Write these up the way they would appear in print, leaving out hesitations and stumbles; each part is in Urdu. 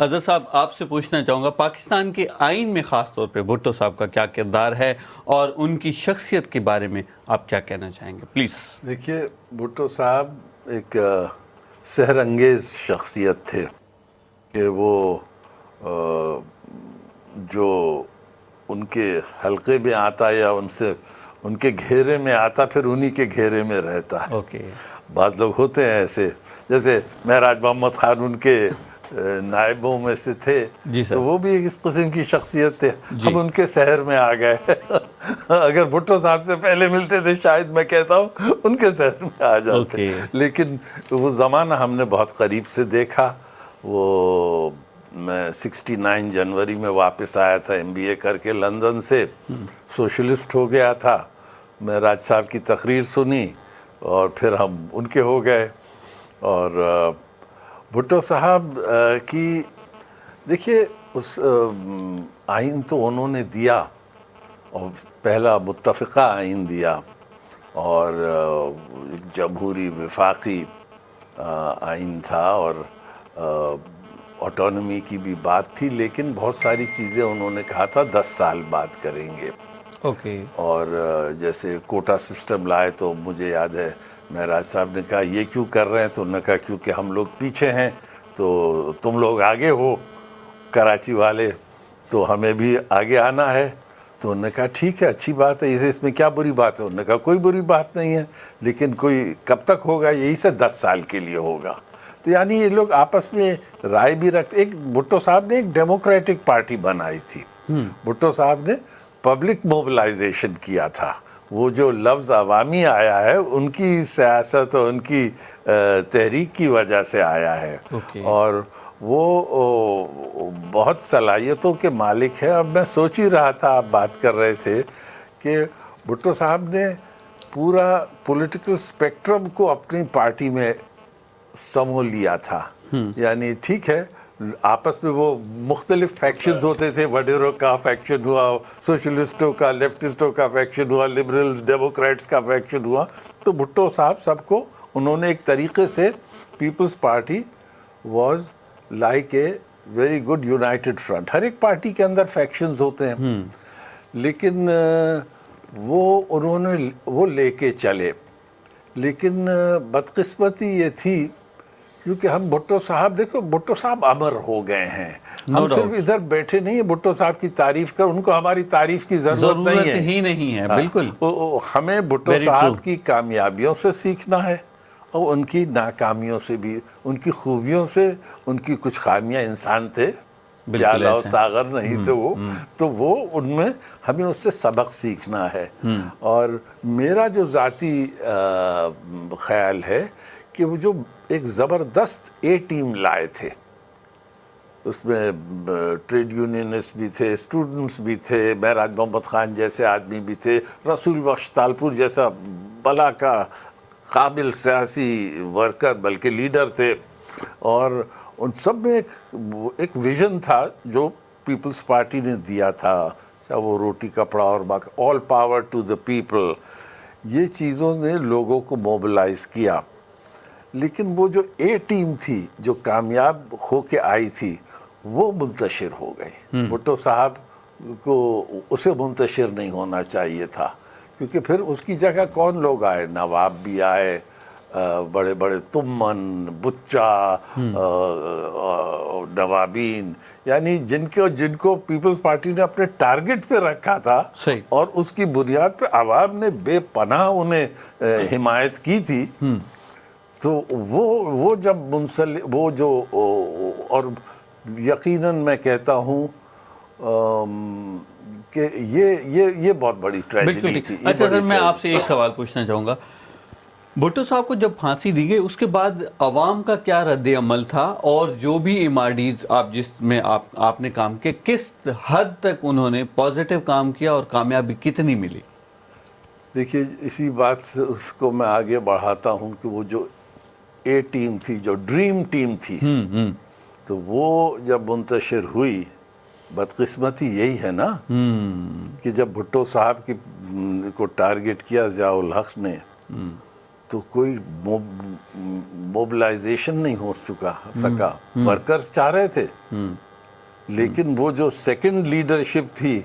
اظہر صاحب آپ سے پوچھنا چاہوں گا پاکستان کے آئین میں خاص طور پہ بھٹو صاحب کا کیا کردار ہے اور ان کی شخصیت کے بارے میں آپ کیا کہنا چاہیں گے پلیز؟ دیکھیے، بھٹو صاحب ایک سحر انگیز شخصیت تھے کہ وہ جو ان کے حلقے میں آتا یا ان کے گھیرے میں آتا پھر انہی کے گھیرے میں رہتا ہے. اوکے. بعض لوگ ہوتے ہیں ایسے، جیسے مہراج محمد خان ان کے نائبوں میں سے تھے. جی سر. تو وہ بھی اس قسم کی شخصیت تھے. جی. ہم ان کے شہر میں آ گئے. اگر بھٹو صاحب سے پہلے ملتے تھے شاید میں کہتا ہوں ان کے شہر میں آ جاتے. لیکن وہ زمانہ ہم نے بہت قریب سے دیکھا. وہ میں 69 جنوری میں واپس آیا تھا MBA کر کے لندن سے. سوشلسٹ ہو گیا تھا. مہراج صاحب کی تقریر سنی اور پھر ہم ان کے ہو گئے. اور بھٹو صاحب کی دیکھیے اس آئین تو انہوں نے دیا، اور پہلا متفقہ آئین دیا، اور جمہوری وفاقی آئین تھا، اور آٹونومی کی بھی بات تھی، لیکن بہت ساری چیزیں انہوں نے کہا تھا 10 سال بعد کریں گے. اوکے. اور جیسے کوٹا سسٹم لائے تو مجھے یاد ہے مہراج صاحب نے کہا یہ کیوں کر رہے ہیں، تو انہوں نے کہا کیونکہ ہم لوگ پیچھے ہیں تو تم لوگ آگے ہو کراچی والے، تو ہمیں بھی آگے آنا ہے. تو انہوں نے کہا ٹھیک ہے، اچھی بات ہے، اس میں کیا بری بات ہے. انہوں نے کہا کوئی بری بات نہیں ہے، لیکن کوئی کب تک ہوگا، یہی سے 10 سال کے لیے ہوگا. تو یعنی یہ لوگ آپس میں رائے بھی رکھتے. ایک بھٹو صاحب نے ایک ڈیموکریٹک پارٹی بنائی تھی. بھٹو صاحب نے پبلک موبلائزیشن کیا تھا. وہ جو لفظ عوامی آیا ہے ان کی سیاست اور ان کی تحریک کی وجہ سے آیا ہے. اور وہ بہت صلاحیتوں کے مالک ہے. اب میں سوچ ہی رہا تھا، آپ بات کر رہے تھے کہ بھٹو صاحب نے پورا پولیٹیکل اسپیکٹرم کو اپنی پارٹی میں سمو لیا تھا. یعنی ٹھیک ہے آپس میں وہ مختلف فیکشنز ہوتے تھے، وڈیروں کا فیکشن ہوا، سوشلسٹوں کا، لیفٹسٹوں کا فیکشن ہوا، لبرل ڈیموکریٹس کا فیکشن ہوا. تو بھٹو صاحب سب کو انہوں نے ایک طریقے سے Peoples Party was like a very good united front. ہر ایک پارٹی کے اندر فیکشنز ہوتے ہیں، لیکن وہ انہوں نے وہ لے کے چلے. لیکن بدقسمتی یہ تھی کیونکہ ہم بھٹو صاحب دیکھو بھٹو صاحب امر ہو گئے ہیں. ہم صرف ادھر بیٹھے نہیں ہیں بھٹو صاحب کی تعریف کر، ان کو ہماری تعریف کی ضرورت ہی نہیں ہے. بالکل. ہمیں بھٹو صاحب کی کامیابیوں سے سیکھنا ہے اور ان کی ناکامیوں سے بھی. ان کی خوبیوں سے، ان کی کچھ خامیاں انسان تھے، پیالہ اور ساغر نہیں تھے وہ، تو وہ ان میں ہمیں اس سے سبق سیکھنا ہے. اور میرا جو ذاتی خیال ہے کہ وہ جو ایک زبردست اے ٹیم لائے تھے، اس میں ٹریڈ یونینسٹ بھی تھے، اسٹوڈنٹس بھی تھے، مہراج محمد خان جیسے آدمی بھی تھے، رسول بخش تالپور جیسا بلا کا قابل سیاسی ورکر بلکہ لیڈر تھے. اور ان سب میں ایک ویژن تھا جو پیپلز پارٹی نے دیا تھا، چاہے وہ روٹی کپڑا اور باقی آل پاور ٹو دا پیپل. یہ چیزوں نے لوگوں کو موبلائز کیا. لیکن وہ جو اے ٹیم تھی جو کامیاب ہو کے آئی تھی وہ منتشر ہو گئی. بھٹو صاحب کو اسے منتشر نہیں ہونا چاہیے تھا، کیونکہ پھر اس کی جگہ کون لوگ آئے، نواب بھی آئے، بڑے بڑے تمن، بچہ، نوابین، یعنی جن کو پیپلز پارٹی نے اپنے ٹارگٹ پہ رکھا تھا اور اس کی بنیاد پہ عوام نے بے پناہ انہیں حمایت کی تھی. تو وہ جب وہ جو اور یقیناً میں کہتا ہوں کہ یہ بہت بڑی ٹریجڈی تھی. اچھا سر، میں آپ سے ایک سوال پوچھنا چاہوں گا. بھٹو صاحب کو جب پھانسی دی گئی اس کے بعد عوام کا کیا رد عمل تھا، اور جو بھی MRDs آپ جس میں آپ نے کام کیا کس حد تک انہوں نے پازیٹیو کام کیا اور کامیابی کتنی ملی؟ دیکھیے اسی بات سے اس کو میں آگے بڑھاتا ہوں کہ وہ جو اے ٹیم تھی، جو ڈریم ٹیم تھی، تو وہ جب منتشر ہوئی، بدقسمتی یہی ہے نا کہ جب بھٹو صاحب کو ٹارگٹ کیا ضیاء الحق نے، تو کوئی موبلائزیشن نہیں ہو سکا. ورکرز چاہ رہے تھے لیکن وہ جو سیکنڈ لیڈرشپ تھی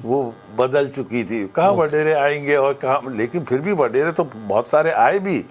وہ بدل چکی تھی. کہاں وڈیرے آئیں گے اور کہاں, لیکن پھر بھی وڈیرے تو بہت سارے آئے بھی,